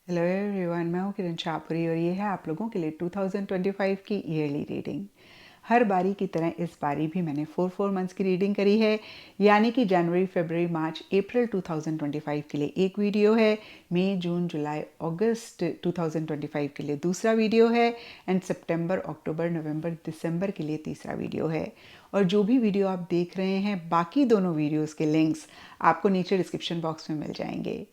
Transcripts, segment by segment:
Hello everyone, मैं हूँ किरण शाहपुरी और ये है आप लोगों के लिए 2025 की ईयरली रीडिंग। हर बारी की तरह इस बारी भी मैंने 4 मंथ्स की रीडिंग करी है, यानी कि जनवरी, फरवरी, मार्च, अप्रैल 2025 के लिए एक वीडियो है, मई, जून, जुलाई, अगस्त 2025 के लिए दूसरा वीडियो है एंड सितंबर, अक्टूबर, नवंबर, दिसंबर के लिए तीसरा वीडियो है। और जो भी वीडियो आप देख रहे हैं, बाकी दोनों वीडियोज़ के लिंक्स आपको नीचे डिस्क्रिप्शन बॉक्स में मिल जाएंगे।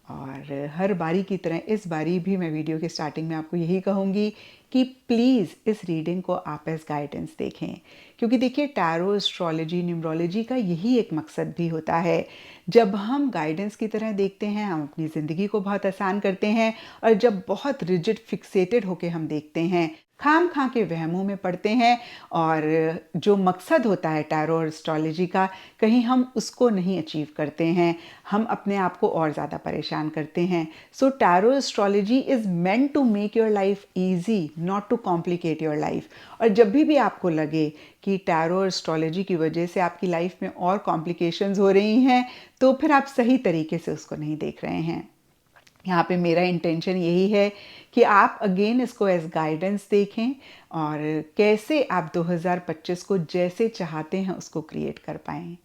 और हर बारी की तरह इस बारी भी मैं वीडियो के स्टार्टिंग में आपको यही कहूँगी कि प्लीज़ इस रीडिंग को आप एज गाइडेंस देखें, क्योंकि देखिए टैरो, एस्ट्रोलॉजी, न्यूमरोलॉजी का यही एक मकसद भी होता है। जब हम गाइडेंस की तरह देखते हैं, हम अपनी ज़िंदगी को बहुत आसान करते हैं, और जब बहुत रिजिड फिक्सेटेड होके हम देखते हैं, खाम खा के वहमों में पड़ते हैं, और जो मकसद होता है टैरो और एस्ट्रोलॉजी का, कहीं हम उसको नहीं अचीव करते हैं, हम अपने आप को और ज़्यादा परेशान करते हैं। So tarot astrology is meant to make your life easy, not to complicate your life. और जब भी आपको लगे कि टैरो एस्ट्रोलॉजी की वजह से आपकी लाइफ में और कॉम्प्लिकेशंस हो रही हैं, तो फिर आप सही तरीके से उसको नहीं देख रहे हैं। यहाँ पे मेरा इंटेंशन यही है कि आप अगेन इसको एज गाइडेंस देखें और कैसे आप 2025 को जैसे चाहते हैं उसको क्रिएट कर पाएँ।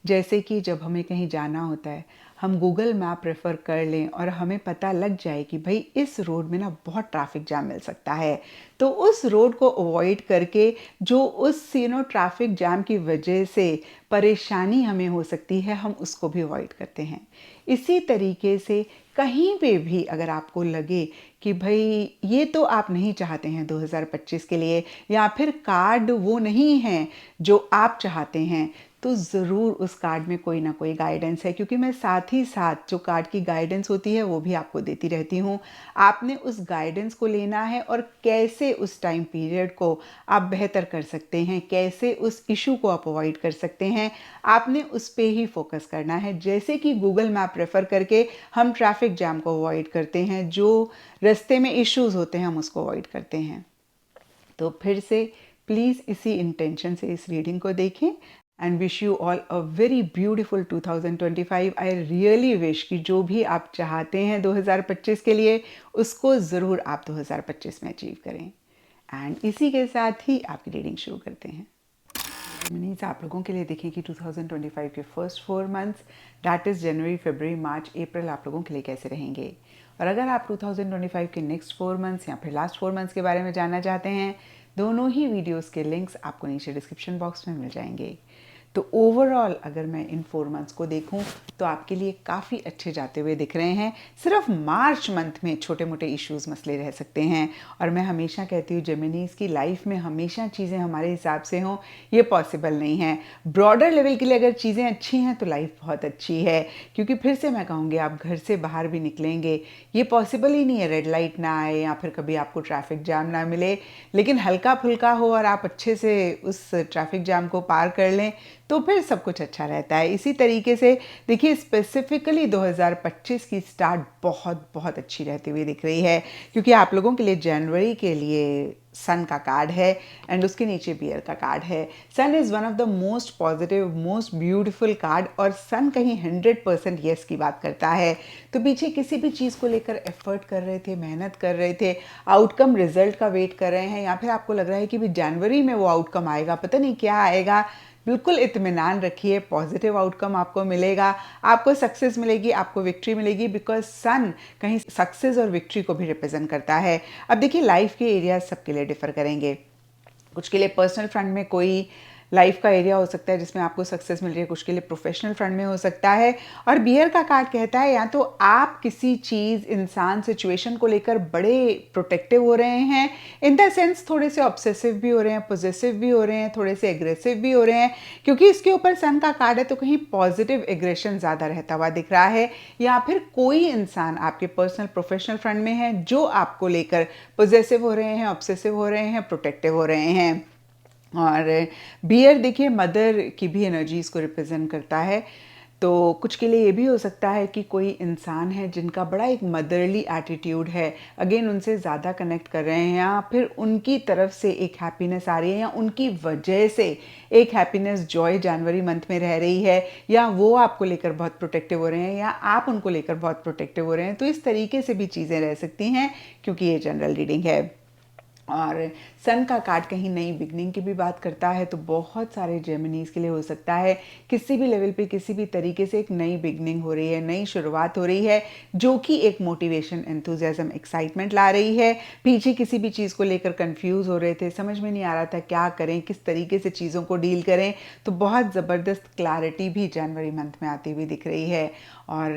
जैसे कि जब हमें कहीं जाना होता है, हम गूगल मैप रेफ़र कर लें और हमें पता लग जाए कि भाई इस रोड में ना बहुत ट्रैफिक जाम मिल सकता है, तो उस रोड को अवॉइड करके जो उस ट्रैफिक जाम की वजह से परेशानी हमें हो सकती है, हम उसको भी अवॉइड करते हैं। इसी तरीके से कहीं पे भी अगर आपको लगे कि भाई ये तो आप नहीं चाहते हैं 2025 के लिए, या फिर कार्ड वो नहीं है जो आप चाहते हैं, तो ज़रूर उस कार्ड में कोई ना कोई गाइडेंस है, क्योंकि मैं साथ ही साथ जो कार्ड की गाइडेंस होती है वो भी आपको देती रहती हूँ। आपने उस गाइडेंस को लेना है और कैसे उस टाइम पीरियड को आप बेहतर कर सकते हैं, कैसे उस इशू को आप अवॉइड कर सकते हैं, आपने उस पे ही फोकस करना है। जैसे कि गूगल मैप रेफ़र करके हम ट्रैफिक जैम को अवॉइड करते हैं, जो रास्ते में इश्यूज़ होते हैं हम उसको अवॉइड करते हैं। तो फिर से प्लीज़ इसी इंटेंशन से इस रीडिंग को देखें and wish you all a very beautiful 2025। I really wish कि जो भी आप चाहते हैं 2025 के लिए, उसको ज़रूर आप 2025 में अचीव करें। एंड इसी के साथ ही आपकी रीडिंग शुरू करते हैं। मीन्स आप लोगों के लिए देखें कि 2025 के first 4 months, that is January, February, March, April, आप लोगों के लिए कैसे रहेंगे। और अगर आप 2025 के नेक्स्ट 4 मंथ्स या फिर लास्ट 4 मंथ्स के बारे में जानना चाहते हैं, दोनों ही वीडियोस के लिंक्स आपको नीचे डिस्क्रिप्शन बॉक्स में मिल जाएंगे। तो ओवरऑल अगर मैं इन 4 मंथ्स को देखूं, तो आपके लिए काफ़ी अच्छे जाते हुए दिख रहे हैं। सिर्फ मार्च मंथ में छोटे मोटे इश्यूज़ मसले रह सकते हैं, और मैं हमेशा कहती हूँ जेमिनीज़ की लाइफ में हमेशा चीज़ें हमारे हिसाब से हों, ये पॉसिबल नहीं है। ब्रॉडर लेवल के लिए अगर चीज़ें अच्छी हैं तो लाइफ बहुत अच्छी है, क्योंकि फिर से मैं कहूँगी आप घर से बाहर भी निकलेंगे, ये पॉसिबल ही नहीं है रेड लाइट ना आए या फिर कभी आपको ट्रैफिक जाम ना मिले, लेकिन हल्का फुल्का हो और आप अच्छे से उस ट्रैफिक जाम को पार कर लें, तो फिर सब कुछ अच्छा रहता है। इसी तरीके से देखिए स्पेसिफिकली 2025 की स्टार्ट बहुत बहुत अच्छी रहती हुई दिख रही है, क्योंकि आप लोगों के लिए जनवरी के लिए सन का कार्ड है एंड उसके नीचे बियर का कार्ड है। Sun is one of the most positive, most beautiful card, और सन कहीं 100% यस की बात करता है। तो पीछे किसी भी चीज़ को लेकर एफर्ट कर रहे थे, मेहनत कर रहे थे, आउटकम रिजल्ट का वेट कर रहे हैं, या फिर आपको लग रहा है कि भी जनवरी में वो आउटकम आएगा, पता नहीं क्या आएगा, बिल्कुल इत्मीनान रखिए, पॉजिटिव आउटकम आपको मिलेगा, आपको सक्सेस मिलेगी, आपको विक्ट्री मिलेगी, बिकॉज सन कहीं सक्सेस और विक्ट्री को भी रिप्रेजेंट करता है। अब देखिए लाइफ के एरियाज सबके लिए डिफर करेंगे। कुछ के लिए पर्सनल फ्रंट में कोई लाइफ का एरिया हो सकता है जिसमें आपको सक्सेस मिल रही है, कुछ के लिए प्रोफेशनल फ्रंट में हो सकता है। और बियर का कार्ड कहता है या तो आप किसी चीज़, इंसान, सिचुएशन को लेकर बड़े प्रोटेक्टिव हो रहे हैं, इन द सेंस थोड़े से ऑब्सेसिव भी हो रहे हैं, पॉजिटिव भी हो रहे हैं, थोड़े से एग्रेसिव भी हो रहे हैं, क्योंकि इसके ऊपर सन का कार्ड है, तो कहीं पॉजिटिव एग्रेशन ज़्यादा रहता हुआ दिख रहा है। या फिर कोई इंसान आपके पर्सनल प्रोफेशनल फ्रंट में है जो आपको लेकर पॉजिटिव हो रहे हैं, ऑब्सेसिव हो रहे हैं, प्रोटेक्टिव हो रहे हैं। और बियर देखिए मदर की भी एनर्जीज़ को रिप्रेजेंट करता है। तो कुछ के लिए ये भी हो सकता है कि कोई इंसान है जिनका बड़ा एक मदरली एटीट्यूड है, अगेन उनसे ज़्यादा कनेक्ट कर रहे हैं, या फिर उनकी तरफ से एक हैप्पीनेस आ रही है, या उनकी वजह से एक हैप्पीनेस जॉय जनवरी मंथ में रह रही है, या वो आपको लेकर बहुत प्रोटेक्टिव हो रहे हैं या आप उनको लेकर बहुत प्रोटेक्टिव हो रहे हैं। तो इस तरीके से भी चीज़ें रह सकती हैं क्योंकि ये जनरल रीडिंग है। और सन का कार्ड कहीं नई बिगनिंग की भी बात करता है, तो बहुत सारे जेमिनीज के लिए हो सकता है किसी भी लेवल पे किसी भी तरीके से एक नई बिगनिंग हो रही है, नई शुरुआत हो रही है, जो कि एक मोटिवेशन, एंथुजियाज्म, एक्साइटमेंट ला रही है। पीछे किसी भी चीज़ को लेकर कंफ्यूज हो रहे थे, समझ में नहीं आ रहा था क्या करें, किस तरीके से चीज़ों को डील करें, तो बहुत ज़बरदस्त क्लैरिटी भी जनवरी मंथ में आती हुई दिख रही है। और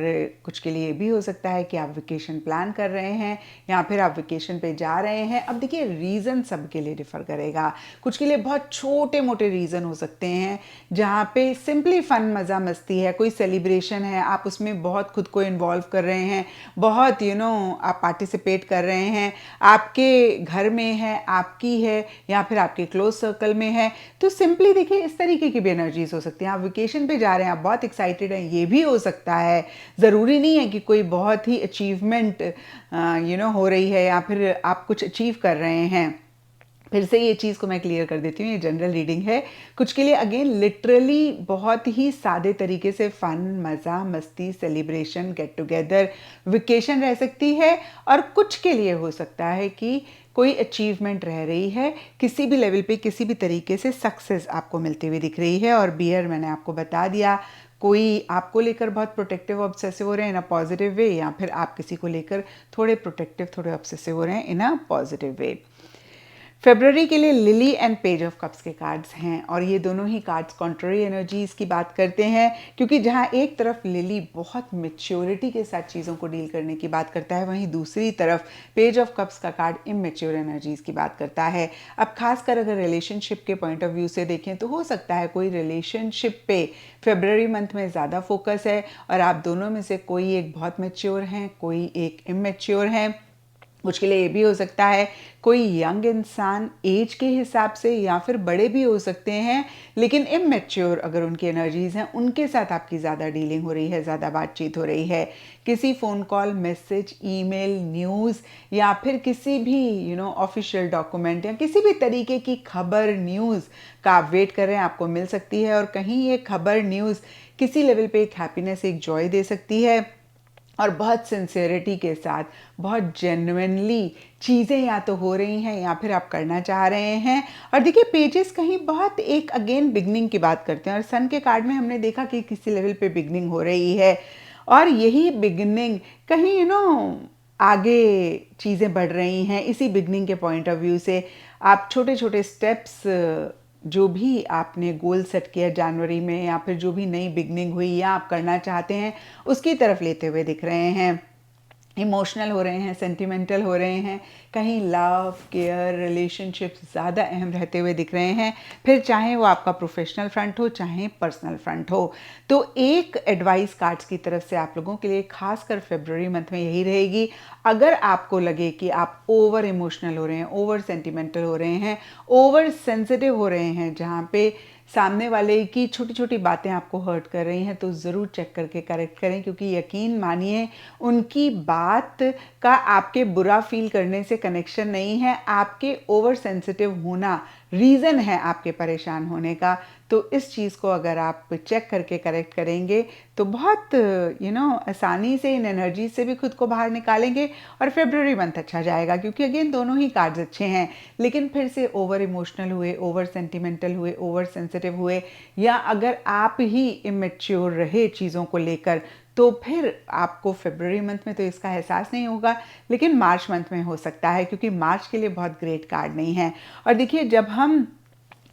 कुछ के लिए भी हो सकता है कि आप वेकेशन प्लान कर रहे हैं या फिर आप वेकेशन पे जा रहे हैं। अब देखिए, रीज़न सबके लिए डिफ़र करेगा। कुछ के लिए बहुत छोटे मोटे रीज़न हो सकते हैं जहाँ पे सिंपली फ़न, मज़ा मस्ती है, कोई सेलिब्रेशन है, आप उसमें बहुत खुद को इन्वॉल्व कर रहे हैं, बहुत आप पार्टिसिपेट कर रहे हैं, आपके घर में है, आपकी है, या फिर आपके क्लोज सर्कल में है। तो सिंपली देखिए, इस तरीके की भी एनर्जीज हो सकती हैं। आप वेकेशन पे जा रहे हैं, आप बहुत एक्साइटेड हैं, ये भी हो सकता है। ज़रूरी नहीं है कि कोई बहुत ही अचीवमेंट हो रही है या फिर आप कुछ अचीव कर रहे हैं। फिर से ये चीज़ को मैं क्लियर कर देती हूँ, ये जनरल रीडिंग है। कुछ के लिए अगेन लिटरली बहुत ही सादे तरीके से फ़न, मज़ा, मस्ती, सेलिब्रेशन, गेट टुगेदर, वेकेशन रह सकती है। और कुछ के लिए हो सकता है कि कोई अचीवमेंट रह रही है, किसी भी लेवल पे किसी भी तरीके से सक्सेस आपको मिलती हुई दिख रही है। और बियर मैंने आपको बता दिया, कोई आपको लेकर बहुत प्रोटेक्टिव ऑब्सेसिव हो रहे हैं इन अ पॉजिटिव वे, या फिर आप किसी को लेकर थोड़े प्रोटेक्टिव, थोड़े ऑब्सेसिव हो रहे हैं इन अ पॉजिटिव वे। फेब्रवरी के लिए lily and page of cups के कार्ड्स हैं, और ये दोनों ही कार्ड्स कॉन्ट्ररी एनर्जीज की बात करते हैं, क्योंकि जहाँ एक तरफ लिली बहुत मेच्योरिटी के साथ चीज़ों को डील करने की बात करता है, वहीं दूसरी तरफ पेज ऑफ कप्स का कार्ड इमेच्योर एनर्जीज की बात करता है। अब खासकर अगर रिलेशनशिप के पॉइंट ऑफ व्यू से देखें तो हो सकता है कोई रिलेशनशिप पे फेब्रवरी मंथ में ज़्यादा फोकस है, और आप दोनों में से कोई एक बहुत मेच्योर हैं, कोई एक इमेच्योर हैं। कुछ के लिए ये भी हो सकता है कोई यंग इंसान एज के हिसाब से, या फिर बड़े भी हो सकते हैं लेकिन इमेच्योर अगर उनकी एनर्जीज हैं, उनके साथ आपकी ज़्यादा डीलिंग हो रही है, ज़्यादा बातचीत हो रही है। किसी phone call, message, email, news, या फिर किसी भी ऑफिशियल डॉक्यूमेंट या किसी भी तरीके की खबर, न्यूज़ का आप वेट कर रहे हैं, आपको मिल सकती है। और कहीं ये खबर, न्यूज़ किसी लेवल पे एक हैप्पीनेस, एक जॉय दे सकती है, और बहुत सिंसेरिटी के साथ, बहुत जेन्युइनली चीज़ें या तो हो रही हैं या फिर आप करना चाह रहे हैं। और देखिए, पेजेस कहीं बहुत एक अगेन बिगनिंग की बात करते हैं, और सन के कार्ड में हमने देखा कि किसी लेवल पे बिगनिंग हो रही है, और यही बिगनिंग कहीं आगे चीज़ें बढ़ रही हैं। इसी बिगनिंग के पॉइंट ऑफ व्यू से आप छोटे छोटे स्टेप्स, जो भी आपने गोल सेट किया जनवरी में, या फिर जो भी नई बिगनिंग हुई या आप करना चाहते हैं, उसकी तरफ लेते हुए दिख रहे हैं। इमोशनल हो रहे हैं, सेंटिमेंटल हो रहे हैं, कहीं लव, केयर, रिलेशनशिप्स ज़्यादा अहम रहते हुए दिख रहे हैं, फिर चाहे वो आपका प्रोफेशनल फ्रंट हो, चाहे पर्सनल फ्रंट हो। तो एक एडवाइस कार्ड्स की तरफ से आप लोगों के लिए खासकर फेब्रुअरी मंथ में यही रहेगी, अगर आपको लगे कि आप ओवर इमोशनल हो रहे हैं, ओवर सेंटिमेंटल हो रहे हैं, ओवर सेंसिटिव हो रहे हैं, जहाँ पे सामने वाले की छोटी छोटी बातें आपको हर्ट कर रही हैं, तो ज़रूर चेक करके करेक्ट करें, क्योंकि यकीन मानिए उनकी बात का आपके बुरा फील करने से कनेक्शन नहीं है, आपके ओवर सेंसिटिव होना रीज़न है आपके परेशान होने का। तो इस चीज़ को अगर आप चेक करके करेक्ट करेंगे तो बहुत आसानी से इन एनर्जी से भी खुद को बाहर निकालेंगे, और फेब्रुअरी मंथ अच्छा जाएगा, क्योंकि अगेन दोनों ही कार्ड्स अच्छे हैं। लेकिन फिर से ओवर इमोशनल हुए, ओवर सेंटिमेंटल हुए, ओवर सेंसिटिव हुए, या अगर आप ही इमेच्योर रहे चीज़ों को लेकर, तो फिर आपको फेब्रुअरी मंथ में तो इसका एहसास नहीं होगा, लेकिन मार्च मंथ में हो सकता है, क्योंकि मार्च के लिए बहुत ग्रेट कार्ड नहीं है। और देखिए, जब हम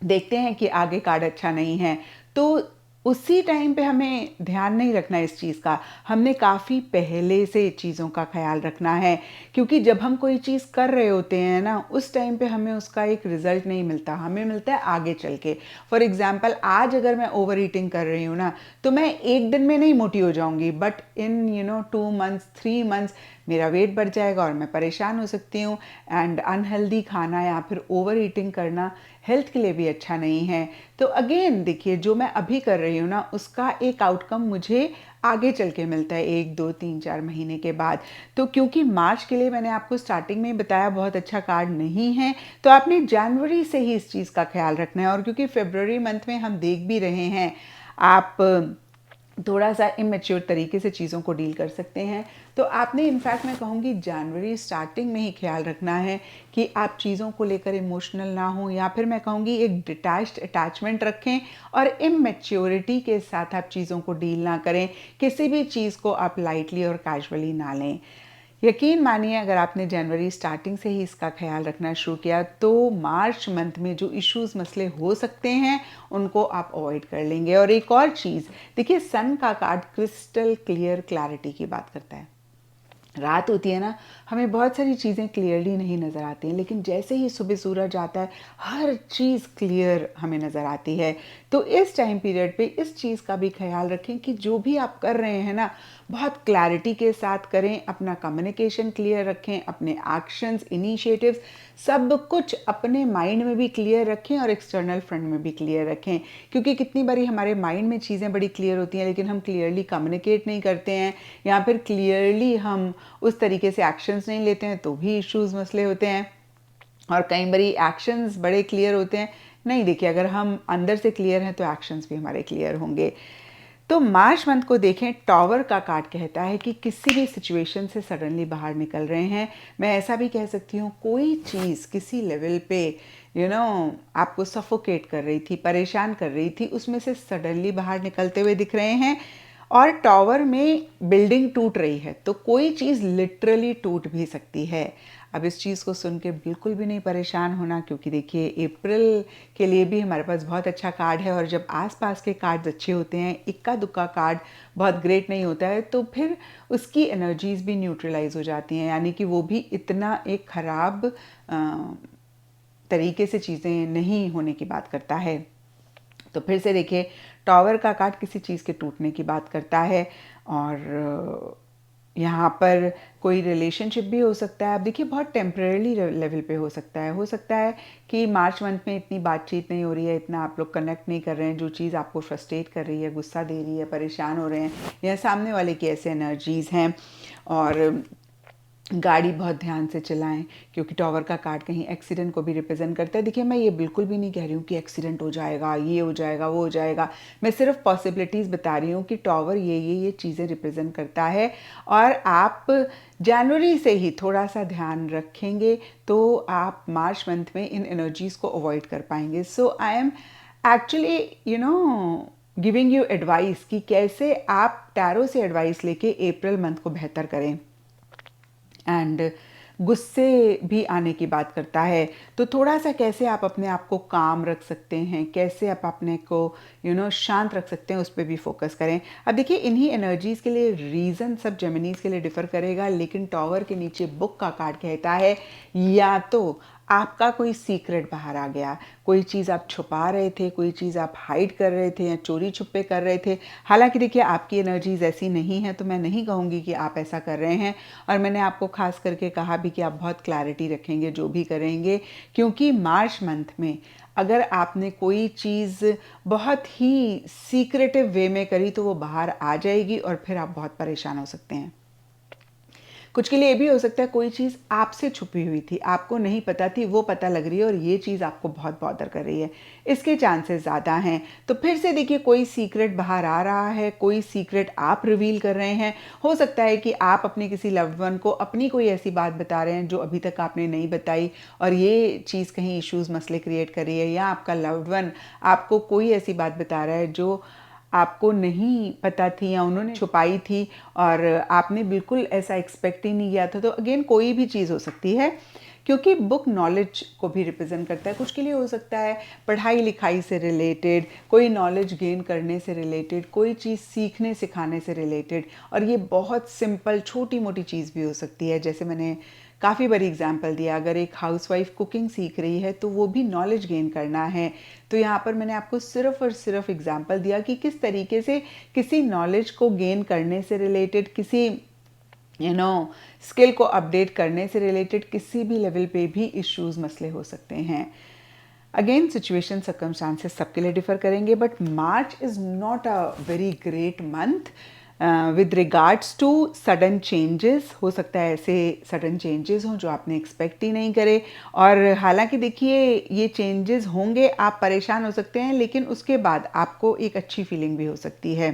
देखते हैं कि आगे कार्ड अच्छा नहीं है, तो उसी टाइम पे हमें ध्यान नहीं रखना इस चीज़ का, हमने काफ़ी पहले से चीज़ों का ख्याल रखना है, क्योंकि जब हम कोई चीज़ कर रहे होते हैं ना, उस टाइम पे हमें उसका एक रिजल्ट नहीं मिलता, हमें मिलता है आगे चल के। फॉर एग्जाम्पल, आज अगर मैं ओवर ईटिंग कर रही हूँ ना, तो मैं एक दिन में नहीं मोटी हो जाऊंगी, बट इन 2 मंथ्स, 3 मंथ्स मेरा वेट बढ़ जाएगा और मैं परेशान हो सकती हूँ। एंड अनहेल्दी खाना या फिर ओवर ईटिंग करना हेल्थ के लिए भी अच्छा नहीं है। तो अगेन देखिए, जो मैं अभी कर रही हूँ ना, उसका एक आउटकम मुझे आगे चल के मिलता है 1 2 3 4 महीने के बाद। तो क्योंकि मार्च के लिए मैंने आपको स्टार्टिंग में ही बताया बहुत अच्छा कार्ड नहीं है, तो आपने जनवरी से ही इस चीज़ का ख्याल रखना है। और क्योंकि फरवरी मंथ में हम देख भी रहे हैं, आप थोड़ा सा इमेच्योर तरीके से चीज़ों को डील कर सकते हैं। तो आपने इनफैक्ट मैं कहूँगी जनवरी स्टार्टिंग में ही ख्याल रखना है कि आप चीज़ों को लेकर इमोशनल ना हो, या फिर मैं कहूँगी एक डिटैच्ड अटैचमेंट रखें और इमेच्योरिटी के साथ आप चीज़ों को डील ना करें। किसी भी चीज़ को आप लाइटली और कैजुअली ना लें। यकीन मानिए, अगर आपने जनवरी स्टार्टिंग से ही इसका ख्याल रखना शुरू किया तो मार्च मंथ में जो इश्यूज मसले हो सकते हैं उनको आप अवॉइड कर लेंगे। और एक और चीज़ देखिए, सन का कार्ड क्रिस्टल क्लियर क्लैरिटी की बात करता है। रात होती है ना, हमें बहुत सारी चीज़ें क्लियरली नहीं नज़र आती हैं, लेकिन जैसे ही सुबह सूरज आता है हर चीज़ क्लियर हमें नज़र आती है। तो इस टाइम पीरियड पे इस चीज़ का भी ख्याल रखें कि जो भी आप कर रहे हैं ना, बहुत क्लैरिटी के साथ करें, अपना कम्युनिकेशन क्लियर रखें, अपने एक्शंस इनिशिएटिव्स सब कुछ अपने माइंड में भी क्लियर रखें और एक्सटर्नल फ्रंट में भी क्लियर रखें। क्योंकि कितनी बारी हमारे माइंड में चीज़ें बड़ी क्लियर होती हैं, लेकिन हम क्लियरली कम्युनिकेट नहीं करते हैं या फिर क्लियरली हम उस तरीके से एक्शंस नहीं लेते हैं, तो भी इश्यूज मसले होते हैं। और कई बारी एक्शंस बड़े क्लियर होते हैं। नहीं, देखिए, अगर हम अंदर से क्लियर हैं तो एक्शंस भी हमारे क्लियर होंगे। तो मार्च मंथ को देखें, टॉवर का कार्ड कहता है कि किसी भी सिचुएशन से सडनली बाहर निकल रहे हैं। मैं ऐसा भी कह सकती हूँ, कोई चीज़ किसी लेवल पे आपको सफोकेट कर रही थी, परेशान कर रही थी, उसमें से सडनली बाहर निकलते हुए दिख रहे हैं। और टॉवर में बिल्डिंग टूट रही है, तो कोई चीज़ लिटरली टूट भी सकती है। अब इस चीज़ को सुन के बिल्कुल भी नहीं परेशान होना, क्योंकि देखिए अप्रैल के लिए भी हमारे पास बहुत अच्छा कार्ड है। और जब आसपास के कार्ड्स अच्छे होते हैं, इक्का दुक्का कार्ड बहुत ग्रेट नहीं होता है, तो फिर उसकी एनर्जीज भी न्यूट्रलाइज हो जाती हैं, यानी कि वो भी इतना एक ख़राब तरीके से चीज़ें नहीं होने की बात करता है। तो फिर से देखिए, टॉवर का कार्ड किसी चीज़ के टूटने की बात करता है। और यहाँ पर कोई रिलेशनशिप भी हो सकता है। अब देखिए, बहुत टेम्परेरी लेवल पे हो सकता है कि मार्च मंथ में इतनी बातचीत नहीं हो रही है, इतना आप लोग कनेक्ट नहीं कर रहे हैं, जो चीज़ आपको फ्रस्ट्रेट कर रही है, गुस्सा दे रही है, परेशान हो रहे हैं, या सामने वाले की ऐसे एनर्जीज़ हैं। और गाड़ी बहुत ध्यान से चलाएं, क्योंकि टॉवर का कार्ड कहीं एक्सीडेंट को भी रिप्रेजेंट करता है। देखिए, मैं ये बिल्कुल भी नहीं कह रही हूँ कि एक्सीडेंट हो जाएगा, ये हो जाएगा, वो हो जाएगा। मैं सिर्फ पॉसिबिलिटीज़ बता रही हूँ कि टॉवर ये चीज़ें रिप्रेजेंट करता है। और आप जनवरी से ही थोड़ा सा ध्यान रखेंगे तो आप मार्च मंथ में इन एनर्जीज़ को अवॉइड कर पाएंगे। So I am actually giving you advice कि कैसे आप टैरो से एडवाइस लेके अप्रैल मंथ को बेहतर करें। एंड गुस्से भी आने की बात करता है, तो थोड़ा सा कैसे आप अपने आप को काम रख सकते हैं, कैसे आप अपने को शांत रख सकते हैं, उस पर भी फोकस करें। अब देखिए, इन्हीं एनर्जीज़ के लिए रीज़न सब जेमिनीज़ के लिए डिफ़र करेगा, लेकिन टॉवर के नीचे बुक का कार्ड कहता है या तो आपका कोई सीक्रेट बाहर आ गया, कोई चीज़ आप छुपा रहे थे, कोई चीज़ आप हाइड कर रहे थे या चोरी छुपे कर रहे थे। हालांकि देखिए, आपकी एनर्जीज ऐसी नहीं है, तो मैं नहीं कहूँगी कि आप ऐसा कर रहे हैं। और मैंने आपको खास करके कहा भी कि आप बहुत क्लैरिटी रखेंगे जो भी करेंगे, क्योंकि मार्च मंथ में अगर आपने कोई चीज़ बहुत ही सीक्रेटिव वे में करी तो वो बाहर आ जाएगी और फिर आप बहुत परेशान हो सकते हैं। कुछ के लिए ये भी हो सकता है कोई चीज़ आपसे छुपी हुई थी, आपको नहीं पता थी, वो पता लग रही है और ये चीज़ आपको बहुत बॉदर कर रही है, इसके चांसेस ज़्यादा हैं। तो फिर से देखिए, कोई सीक्रेट बाहर आ रहा है, कोई सीक्रेट आप रिवील कर रहे हैं। हो सकता है कि आप अपने किसी लव्ड वन को अपनी कोई ऐसी बात बता रहे हैं जो अभी तक आपने नहीं बताई, और ये चीज़ कहीं इश्यूज़ मसले क्रिएट कर रही है, या आपका लव्ड वन आपको कोई ऐसी बात बता रहा है जो आपको नहीं पता थी या उन्होंने छुपाई थी और आपने बिल्कुल ऐसा एक्सपेक्ट ही नहीं किया था। तो अगेन कोई भी चीज़ हो सकती है, क्योंकि बुक नॉलेज को भी रिप्रेजेंट करता है। कुछ के लिए हो सकता है पढ़ाई लिखाई से रिलेटेड, कोई नॉलेज गेन करने से रिलेटेड, कोई चीज़ सीखने सिखाने से रिलेटेड। और ये बहुत सिंपल छोटी मोटी चीज़ भी हो सकती है, जैसे मैंने काफ़ी बड़ी एग्जांपल दिया, अगर एक हाउसवाइफ कुकिंग सीख रही है तो वो भी नॉलेज गेन करना है। तो यहाँ पर मैंने आपको सिर्फ और सिर्फ एग्जांपल दिया कि किस तरीके से किसी नॉलेज को गेन करने से रिलेटेड, किसी स्किल को अपडेट करने से रिलेटेड किसी भी लेवल पे भी इश्यूज मसले हो सकते हैं। अगेन सिचुएशन सर्कमस्टांसेस सबके लिए डिफर करेंगे, but March is not a very great month with regards to sudden changes. हो सकता है ऐसे सडन चेंजेस हों जो आपने एक्सपेक्ट ही नहीं करे, और हालांकि देखिए ये चेंजेस होंगे, आप परेशान हो सकते हैं, लेकिन उसके बाद आपको एक अच्छी फीलिंग भी हो सकती है,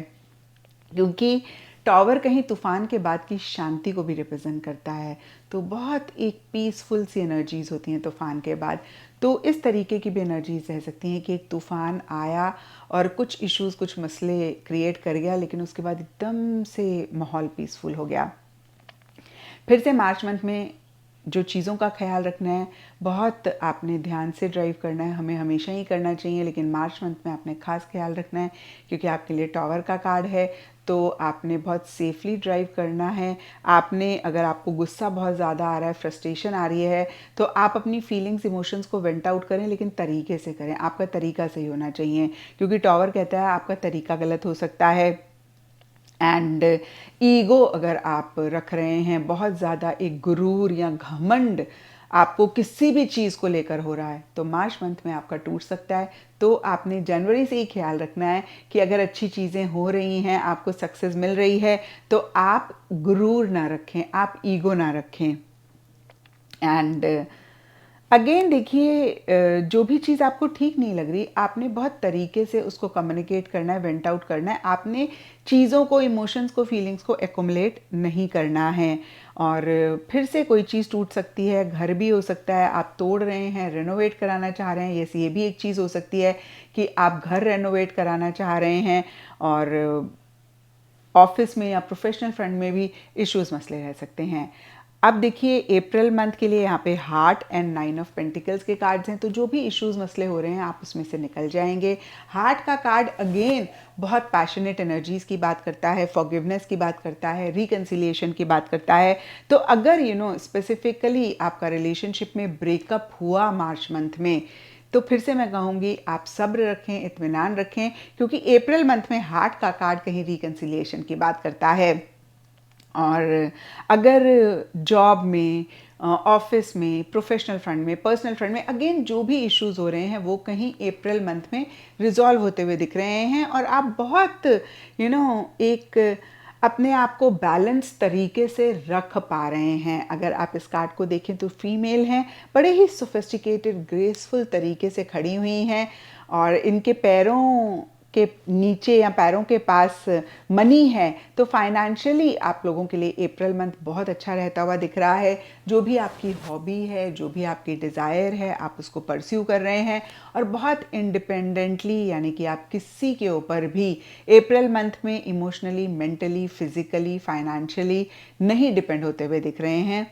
क्योंकि टॉवर कहीं तूफान के बाद की शांति को भी रिप्रेजेंट करता है। तो बहुत एक पीसफुल सी एनर्जीज होती हैं तूफान के बाद। तो इस तरीके की भी एनर्जीज रह सकती हैं कि एक तूफान आया और कुछ इश्यूज, कुछ मसले क्रिएट कर गया, लेकिन उसके बाद एकदम से माहौल पीसफुल हो गया। फिर से मार्च मंथ में जो चीज़ों का ख्याल रखना है, बहुत आपने ध्यान से ड्राइव करना है, हमें हमेशा ही करना चाहिए, लेकिन मार्च मंथ में आपने खास ख्याल रखना है क्योंकि आपके लिए टॉवर का कार्ड है। तो आपने बहुत सेफली ड्राइव करना है। आपने, अगर आपको गुस्सा बहुत ज़्यादा आ रहा है, फ्रस्ट्रेशन आ रही है, तो आप अपनी फीलिंग्स, इमोशंस को वेंट आउट करें, लेकिन तरीके से करें। आपका तरीका सही होना चाहिए, क्योंकि टॉवर कहता है आपका तरीका गलत हो सकता है। एंड ईगो अगर आप रख रहे हैं, बहुत ज़्यादा एक गुरूर या घमंड आपको किसी भी चीज़ को लेकर हो रहा है, तो मार्च मंथ में आपका टूट सकता है। तो आपने जनवरी से ही ख्याल रखना है कि अगर अच्छी चीज़ें हो रही हैं, आपको सक्सेस मिल रही है, तो आप गुरूर ना रखें, आप ईगो ना रखें। एंड अगेन देखिए, जो भी चीज़ आपको ठीक नहीं लग रही, आपने बहुत तरीके से उसको कम्युनिकेट करना है, वेंट आउट करना है। आपने चीज़ों को, इमोशंस को, फीलिंग्स को एकोमुलेट नहीं करना है। और फिर से कोई चीज़ टूट सकती है, घर भी हो सकता है, आप तोड़ रहे हैं, रेनोवेट कराना चाह रहे हैं। ये भी एक चीज़ हो सकती है कि आप घर रेनोवेट कराना चाह रहे हैं, और ऑफिस में या प्रोफेशनल फ्रंट में भी इश्यूज, मसले रह सकते हैं। अब देखिए अप्रैल मंथ के लिए यहाँ पे हार्ट एंड 9 ऑफ पेंटिकल्स के कार्ड्स हैं, तो जो भी इश्यूज, मसले हो रहे हैं, आप उसमें से निकल जाएंगे। हार्ट का कार्ड अगेन बहुत पैशनेट एनर्जीज की बात करता है, फॉरगिवनेस की बात करता है, रिकन्सिलिएशन की बात करता है। तो अगर स्पेसिफिकली आपका रिलेशनशिप में ब्रेकअप हुआ मार्च मंथ में, तो फिर से मैं कहूँगी आप सब्र रखें, इत्मीनान रखें, क्योंकि अप्रैल मंथ में हार्ट का कार्ड कहीं रिकन्सिलिएशन की बात करता है। और अगर जॉब में, ऑफिस में, प्रोफेशनल फ्रंट में, पर्सनल फ्रंट में, अगेन जो भी इश्यूज हो रहे हैं वो कहीं अप्रैल मंथ में रिजॉल्व होते हुए दिख रहे हैं, और आप बहुत एक अपने आप को बैलेंस तरीके से रख पा रहे हैं। अगर आप इस कार्ड को देखें तो फीमेल हैं, बड़े ही सोफिस्टिकेटेड, ग्रेसफुल तरीके से खड़ी हुई हैं, और इनके पैरों के नीचे या पैरों के पास मनी है। तो फाइनेंशियली आप लोगों के लिए अप्रैल मंथ बहुत अच्छा रहता हुआ दिख रहा है। जो भी आपकी हॉबी है, जो भी आपकी डिज़ायर है, आप उसको परस्यू कर रहे हैं, और बहुत इंडिपेंडेंटली, यानी कि आप किसी के ऊपर भी अप्रैल मंथ में इमोशनली, मेंटली, फिजिकली, फाइनेंशियली नहीं डिपेंड होते हुए दिख रहे हैं।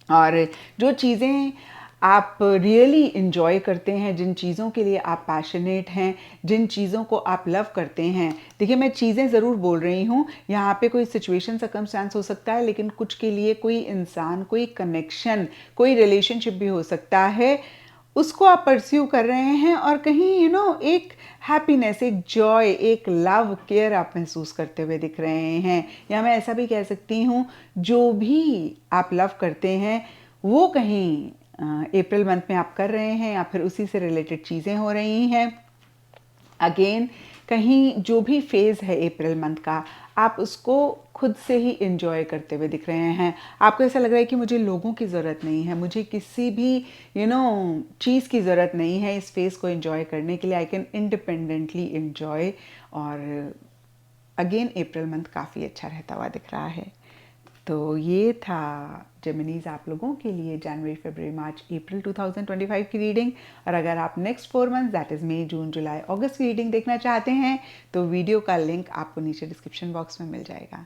और जो चीज़ें आप रियली इंजॉय करते हैं, जिन चीज़ों के लिए आप पैशनेट हैं, जिन चीज़ों को आप लव करते हैं, देखिए मैं चीज़ें ज़रूर बोल रही हूँ, यहाँ पे कोई सिचुएशन, सर्कमस्टांस हो सकता है, लेकिन कुछ के लिए कोई इंसान, कोई कनेक्शन, कोई रिलेशनशिप भी हो सकता है, उसको आप परस्यू कर रहे हैं, और कहीं एक हैप्पीनेस, एक जॉय, एक लव, केयर आप महसूस करते हुए दिख रहे हैं। या मैं ऐसा भी कह सकती हूँ, जो भी आप लव करते हैं वो कहीं अप्रैल मंथ में आप कर रहे हैं, या फिर उसी से रिलेटेड चीज़ें हो रही हैं। अगेन कहीं जो भी फेज़ है अप्रैल मंथ का, आप उसको खुद से ही इंजॉय करते हुए दिख रहे हैं। आपको ऐसा लग रहा है कि मुझे लोगों की ज़रूरत नहीं है, मुझे किसी भी चीज़ की ज़रूरत नहीं है इस फेज़ को इंजॉय करने के लिए। I can independently enjoy. और अगेन अप्रैल मंथ काफ़ी अच्छा रहता हुआ दिख रहा है। तो ये था जेमिनीज आप लोगों के लिए जनवरी, फरवरी, मार्च, अप्रैल 2025 की रीडिंग। और अगर आप नेक्स्ट 4 मंथ, दैट इज़ मई, जून, जुलाई, अगस्त की रीडिंग देखना चाहते हैं, तो वीडियो का लिंक आपको नीचे डिस्क्रिप्शन बॉक्स में मिल जाएगा।